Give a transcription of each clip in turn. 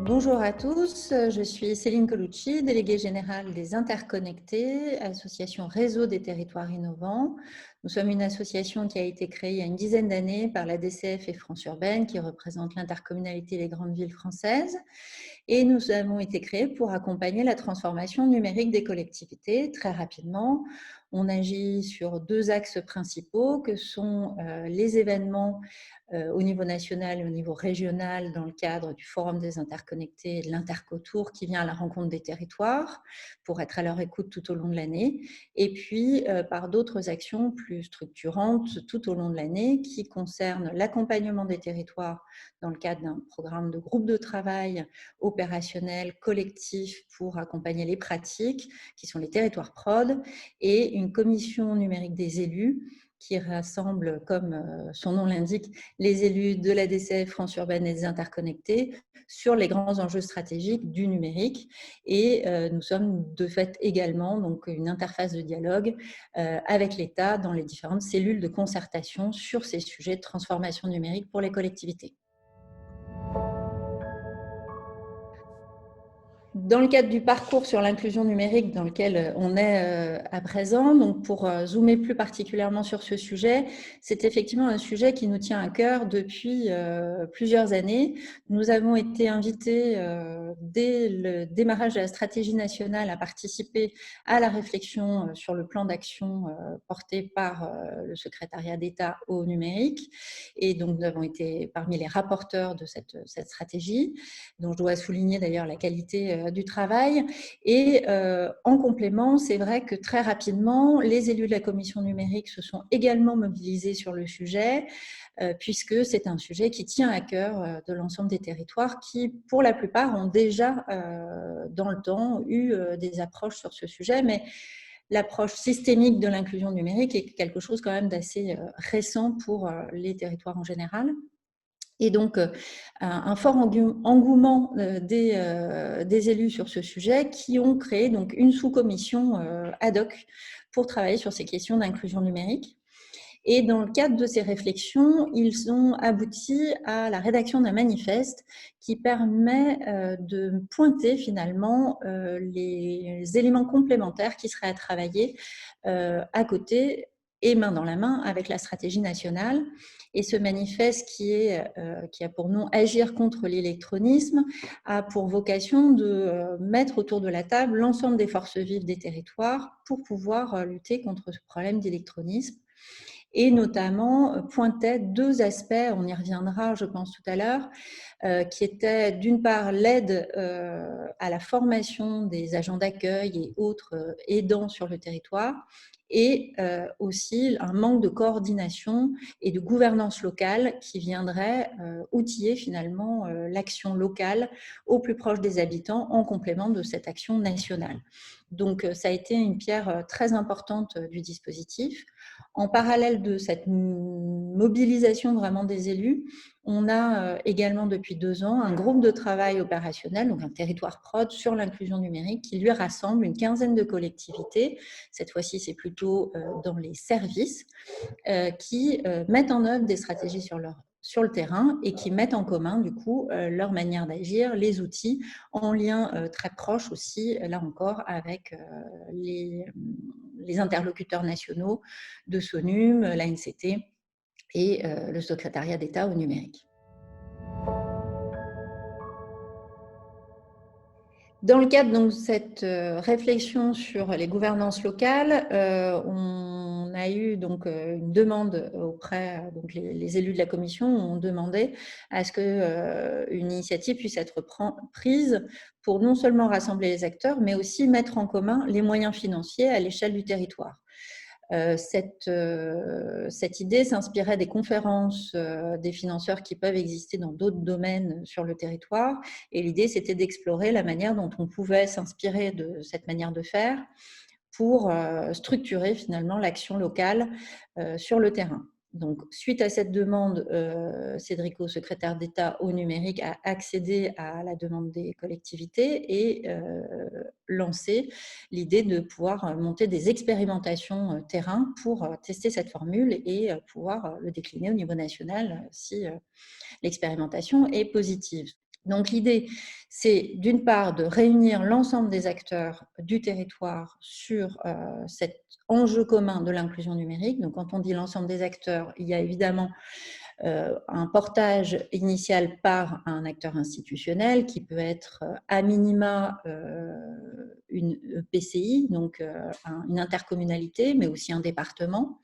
Bonjour à tous, je suis Céline Colucci, déléguée générale des Interconnectés, association Réseau des territoires innovants. Nous sommes une association qui a été créée il y a une dizaine d'années par la DCF et France Urbaine, qui représente l'intercommunalité des grandes villes françaises. Et nous avons été créés pour accompagner la transformation numérique des collectivités. Très rapidement, on agit sur deux axes principaux que sont les événements au niveau national et au niveau régional dans le cadre du Forum des interconnectés et de l'Intercotour qui vient à la rencontre des territoires pour être à leur écoute tout au long de l'année, et puis par d'autres actions plus structurantes tout au long de l'année qui concernent l'accompagnement des territoires dans le cadre d'un programme de groupe de travail opérationnel collectif pour accompagner les pratiques qui sont les territoires prod, et une commission numérique des élus qui rassemble, comme son nom l'indique, les élus de la DCF, France Urbaine et des Interconnectés sur les grands enjeux stratégiques du numérique. Et nous sommes de fait également donc, une interface de dialogue avec l'État dans les différentes cellules de concertation sur ces sujets de transformation numérique pour les collectivités. Dans le cadre du parcours sur l'inclusion numérique dans lequel on est à présent, donc pour zoomer plus particulièrement sur ce sujet, c'est effectivement un sujet qui nous tient à cœur depuis plusieurs années. Nous avons été invités dès le démarrage de la stratégie nationale à participer à la réflexion sur le plan d'action porté par le secrétariat d'État au numérique. Et donc, nous avons été parmi les rapporteurs de cette stratégie, dont je dois souligner d'ailleurs la qualité du travail. Et en complément, c'est vrai que très rapidement, les élus de la commission numérique se sont également mobilisés sur le sujet, puisque c'est un sujet qui tient à cœur de l'ensemble des territoires qui, pour la plupart, ont déjà dans le temps eu des approches sur ce sujet, mais l'approche systémique de l'inclusion numérique est quelque chose quand même d'assez récent pour les territoires en général. Et donc, un fort engouement des élus sur ce sujet qui ont créé donc, une sous-commission ad hoc pour travailler sur ces questions d'inclusion numérique. Et dans le cadre de ces réflexions, ils ont abouti à la rédaction d'un manifeste qui permet de pointer finalement les éléments complémentaires qui seraient à travailler à côté et main dans la main avec la stratégie nationale. Et ce manifeste qui a pour nom « Agir contre l'électronisme » a pour vocation de mettre autour de la table l'ensemble des forces vives des territoires pour pouvoir lutter contre ce problème d'électronisme, et notamment pointait deux aspects, on y reviendra je pense tout à l'heure, qui étaient d'une part l'aide à la formation des agents d'accueil et autres aidants sur le territoire, et aussi un manque de coordination et de gouvernance locale qui viendrait outiller finalement l'action locale au plus proche des habitants en complément de cette action nationale. Donc ça a été une pierre très importante du dispositif. En parallèle de cette mobilisation vraiment des élus, on a également depuis 2 ans un groupe de travail opérationnel, donc un territoire prod sur l'inclusion numérique qui lui rassemble une quinzaine de collectivités. Cette fois-ci, c'est plutôt dans les services qui mettent en œuvre des stratégies sur le terrain et qui mettent en commun du coup leur manière d'agir, les outils, en lien très proche aussi, là encore, avec les interlocuteurs nationaux de SONUM, l'ANCT et le secrétariat d'État au numérique. Dans le cadre de cette réflexion sur les gouvernances locales, on a eu donc une demande auprès, donc les élus de la commission ont demandé à ce qu'une initiative puisse être prise pour non seulement rassembler les acteurs, mais aussi mettre en commun les moyens financiers à l'échelle du territoire. Cette idée s'inspirait des conférences des financeurs qui peuvent exister dans d'autres domaines sur le territoire, et l'idée c'était d'explorer la manière dont on pouvait s'inspirer de cette manière de faire pour structurer finalement l'action locale sur le terrain. Donc, suite à cette demande, Cédrico, secrétaire d'État au numérique, a accédé à la demande des collectivités et lancé l'idée de pouvoir monter des expérimentations terrain pour tester cette formule et pouvoir le décliner au niveau national si l'expérimentation est positive. Donc l'idée, c'est d'une part de réunir l'ensemble des acteurs du territoire sur cet enjeu commun de l'inclusion numérique. Donc quand on dit l'ensemble des acteurs, il y a évidemment un portage initial par un acteur institutionnel qui peut être à minima une PCI, donc une intercommunalité, mais aussi un département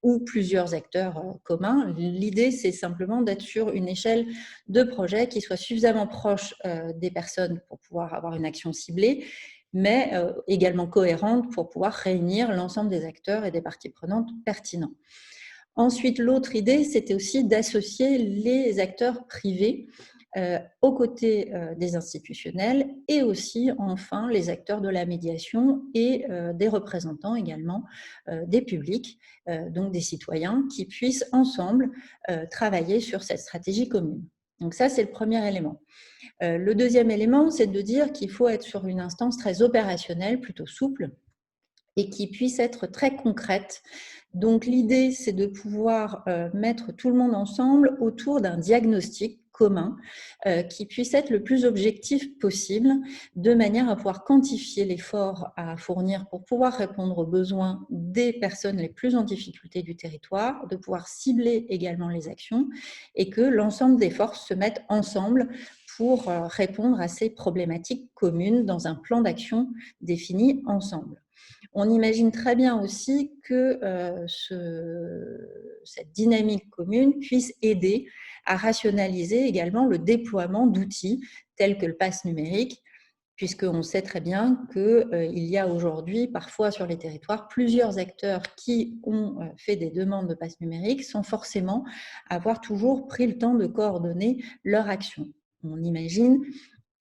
ou plusieurs acteurs communs. L'idée, c'est simplement d'être sur une échelle de projet qui soit suffisamment proche des personnes pour pouvoir avoir une action ciblée, mais également cohérente pour pouvoir réunir l'ensemble des acteurs et des parties prenantes pertinents. Ensuite, l'autre idée, c'était aussi d'associer les acteurs privés aux côtés des institutionnels et aussi, enfin, les acteurs de la médiation et des représentants également des publics, donc des citoyens, qui puissent ensemble travailler sur cette stratégie commune. Donc ça, c'est le premier élément. Le deuxième élément, c'est de dire qu'il faut être sur une instance très opérationnelle, plutôt souple, et qui puisse être très concrète. Donc l'idée, c'est de pouvoir mettre tout le monde ensemble autour d'un diagnostic commun qui puisse être le plus objectif possible, de manière à pouvoir quantifier l'effort à fournir pour pouvoir répondre aux besoins des personnes les plus en difficulté du territoire, de pouvoir cibler également les actions et que l'ensemble des forces se mettent ensemble pour répondre à ces problématiques communes dans un plan d'action défini ensemble. On imagine très bien aussi que cette dynamique commune puisse aider à rationaliser également le déploiement d'outils tels que le pass numérique, puisqu'on sait très bien qu'il y a aujourd'hui, parfois sur les territoires, plusieurs acteurs qui ont fait des demandes de pass numérique sans forcément avoir toujours pris le temps de coordonner leur action. On imagine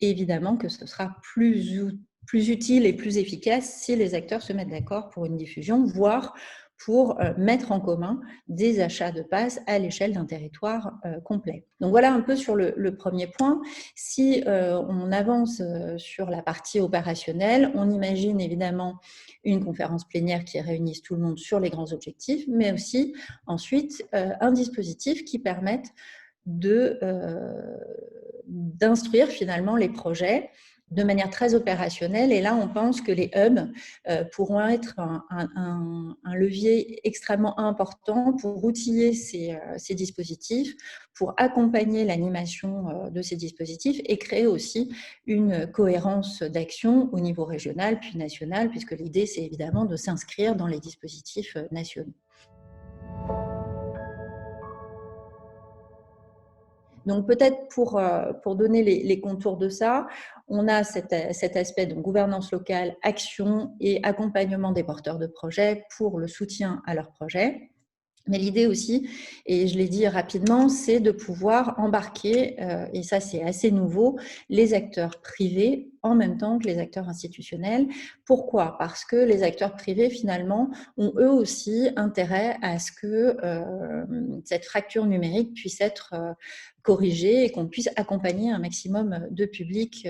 évidemment que ce sera plus utile et plus efficace si les acteurs se mettent d'accord pour une diffusion, voire pour mettre en commun des achats de passes à l'échelle d'un territoire complet. Donc voilà un peu sur le premier point. Si on avance sur la partie opérationnelle, on imagine évidemment une conférence plénière qui réunisse tout le monde sur les grands objectifs, mais aussi ensuite un dispositif qui permette d'instruire finalement les projets de manière très opérationnelle. Et là, on pense que les hubs pourront être un levier extrêmement important pour outiller ces dispositifs, pour accompagner l'animation de ces dispositifs et créer aussi une cohérence d'action au niveau régional puis national, puisque l'idée, c'est évidemment de s'inscrire dans les dispositifs nationaux. Donc peut-être pour donner les contours de ça, on a cet aspect de gouvernance locale, action et accompagnement des porteurs de projets pour le soutien à leurs projets. Mais l'idée aussi, et je l'ai dit rapidement, c'est de pouvoir embarquer, et ça c'est assez nouveau, les acteurs privés en même temps que les acteurs institutionnels. Pourquoi ? Parce que les acteurs privés, finalement, ont eux aussi intérêt à ce que cette fracture numérique puisse être corrigée et qu'on puisse accompagner un maximum de publics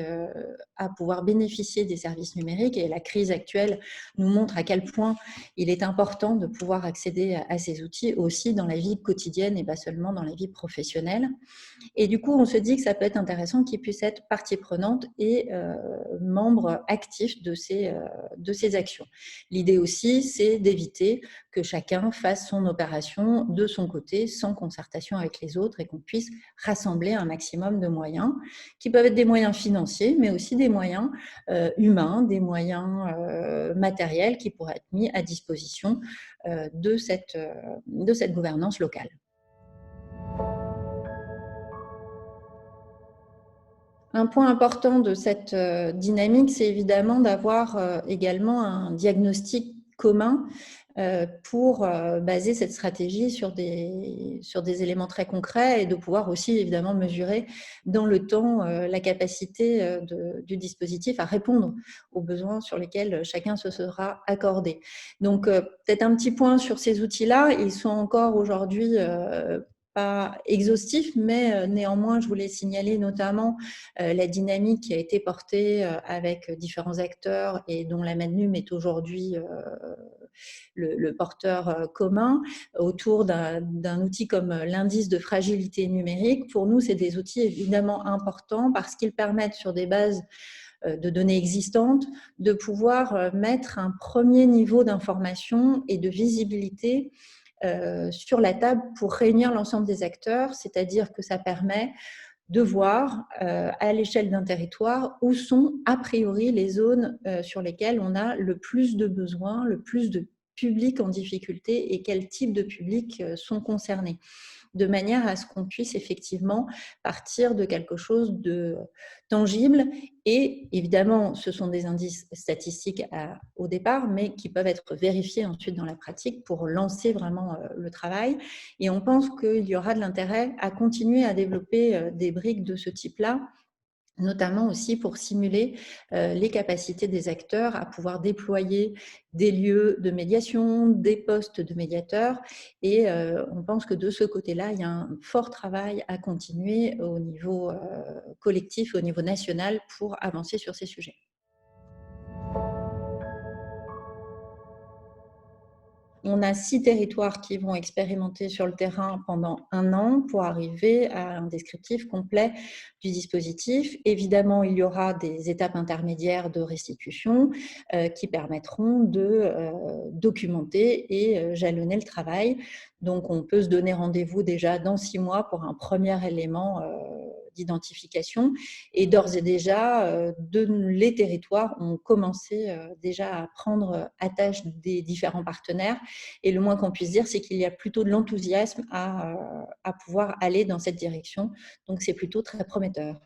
à pouvoir bénéficier des services numériques. Et la crise actuelle nous montre à quel point il est important de pouvoir accéder à ces outils aussi dans la vie quotidienne et pas seulement dans la vie professionnelle. Et du coup, on se dit que ça peut être intéressant qu'ils puissent être partie prenante et membres actifs de ces actions. L'idée aussi, c'est d'éviter que chacun fasse son opération de son côté, sans concertation avec les autres, et qu'on puisse rassembler un maximum de moyens, qui peuvent être des moyens financiers, mais aussi des moyens humains, des moyens matériels qui pourraient être mis à disposition de cette gouvernance locale. Un point important de cette dynamique, c'est évidemment d'avoir également un diagnostic commun pour baser cette stratégie sur des éléments très concrets et de pouvoir aussi évidemment mesurer dans le temps la capacité du dispositif à répondre aux besoins sur lesquels chacun se sera accordé. Donc peut-être un petit point sur ces outils-là, ils sont encore aujourd'hui pas exhaustifs, mais néanmoins, je voulais signaler notamment la dynamique qui a été portée avec différents acteurs et dont la MADNUM est aujourd'hui le porteur commun autour d'un outil comme l'indice de fragilité numérique. Pour nous, c'est des outils évidemment importants parce qu'ils permettent, sur des bases de données existantes, de pouvoir mettre un premier niveau d'information et de visibilité sur la table pour réunir l'ensemble des acteurs, c'est-à-dire que ça permet de voir à l'échelle d'un territoire où sont a priori les zones sur lesquelles on a le plus de besoins, le plus de publics en difficulté et quels types de publics sont concernés, de manière à ce qu'on puisse effectivement partir de quelque chose de tangible. Et évidemment, ce sont des indices statistiques au départ, mais qui peuvent être vérifiés ensuite dans la pratique pour lancer vraiment le travail. Et on pense qu'il y aura de l'intérêt à continuer à développer des briques de ce type-là, notamment aussi pour simuler les capacités des acteurs à pouvoir déployer des lieux de médiation, des postes de médiateurs. Et on pense que de ce côté-là, il y a un fort travail à continuer au niveau collectif, au niveau national, pour avancer sur ces sujets. On a 6 territoires qui vont expérimenter sur le terrain pendant 1 an pour arriver à un descriptif complet du dispositif. Évidemment, il y aura des étapes intermédiaires de restitution qui permettront de documenter et jalonner le travail. Donc, on peut se donner rendez-vous déjà dans 6 mois pour un premier élément d'identification. Et d'ores et déjà, les territoires ont commencé déjà à prendre attache des différents partenaires. Et le moins qu'on puisse dire, c'est qu'il y a plutôt de l'enthousiasme à pouvoir aller dans cette direction. Donc, c'est plutôt très prometteur.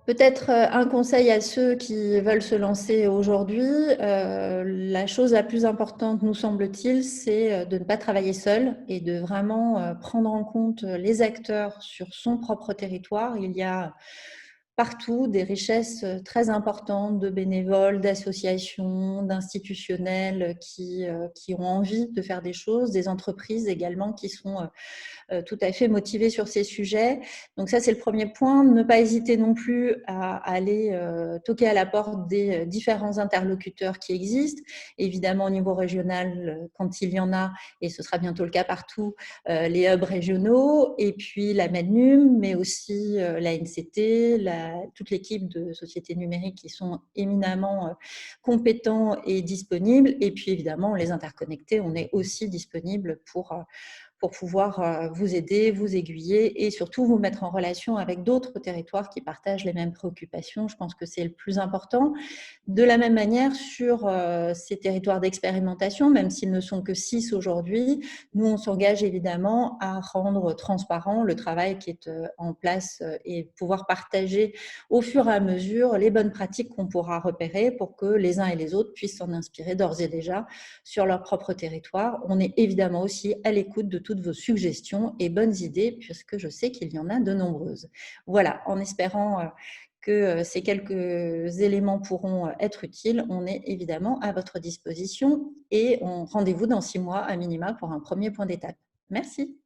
Peut-être un conseil à ceux qui veulent se lancer aujourd'hui. La chose la plus importante, nous semble-t-il, c'est de ne pas travailler seul et de vraiment prendre en compte les acteurs sur son propre territoire. Il y a partout des richesses très importantes de bénévoles, d'associations, d'institutionnels qui ont envie de faire des choses, des entreprises également qui sont tout à fait motivés sur ces sujets. Donc ça, c'est le premier point. Ne pas hésiter non plus à aller toquer à la porte des différents interlocuteurs qui existent. Évidemment, au niveau régional, quand il y en a, et ce sera bientôt le cas partout, les hubs régionaux, et puis la Mednum, mais aussi la NCT, toute l'équipe de sociétés numériques qui sont éminemment compétents et disponibles. Et puis évidemment, les interconnectés, on est aussi disponible pour pouvoir vous aider, vous aiguiller et surtout vous mettre en relation avec d'autres territoires qui partagent les mêmes préoccupations. Je pense que c'est le plus important. De la même manière, sur ces territoires d'expérimentation, même s'ils ne sont que 6 aujourd'hui, nous, on s'engage évidemment à rendre transparent le travail qui est en place et pouvoir partager au fur et à mesure les bonnes pratiques qu'on pourra repérer pour que les uns et les autres puissent s'en inspirer d'ores et déjà sur leur propre territoire. On est évidemment aussi à l'écoute de toutes vos suggestions et bonnes idées, puisque je sais qu'il y en a de nombreuses. Voilà, en espérant que ces quelques éléments pourront être utiles, on est évidemment à votre disposition et on rendez-vous dans 6 mois à minima pour un premier point d'étape. Merci.